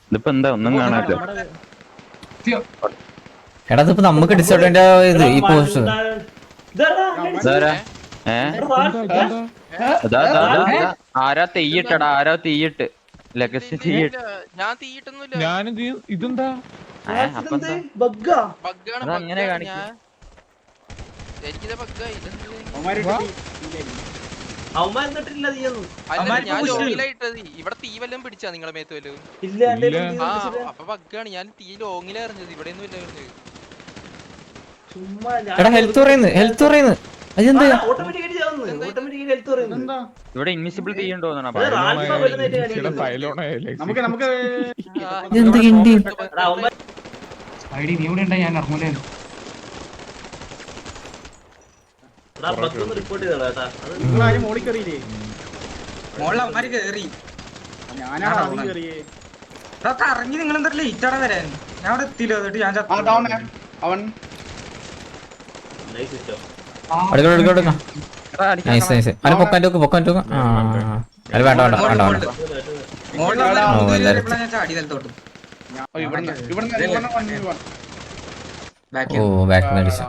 ഇതിപ്പോ എന്താ ഒന്നും കാണാല്ലോ. എടാ ഇതിപ്പോ നമുക്ക് ഡിസോർഡറിന്റെ ഇത് ഈ പോസ്റ്റ് ആരാ തെയ്യിട്ടടാ, ആരോ തീയിട്ട് ലഗസി തീയിട്ട്. ഞാൻ തീയിട്ടൊന്നുമില്ല. ഇതെന്താ അങ്ങനെ കാണിക്കും. എനിക്കിത് ബഗ്ഗായി. ഞാൻ ലോങ്ങിലായിട്ടത്. ഇവിടെ തീ വല്ലതും പിടിച്ചാ നിങ്ങളെ മേത്ത് വല്ലതും? അപ്പൊ ബഗ്ഗാണ്. ഞാൻ തീ ലോങ്ങിലാ എറിഞ്ഞത്, ഇവിടെ ഒന്നും ഇല്ല എറിഞ്ഞത്. എടാ ഹെൽത്ത് പറയുന്നു അതെന്താ? ഇവിടെ ഇൻവിസിബിൾ തീ ഉണ്ടോ എന്ത് നീ ഇവിടെ ഉണ്ടാ? ഞാൻ ഇറങ്ങൂലേ. മോളിലവന്മാര് കേറി. ഇറങ്ങി നിങ്ങൾ എന്താ ലേറ്റ് വരാൻ? ഞാൻ അവിടെ എത്തിയില്ല. എന്നിട്ട് ഞാൻ ചാടി സ്ഥലത്തോട്ട് ഓ ബാക്ക് മേടിച്ചു.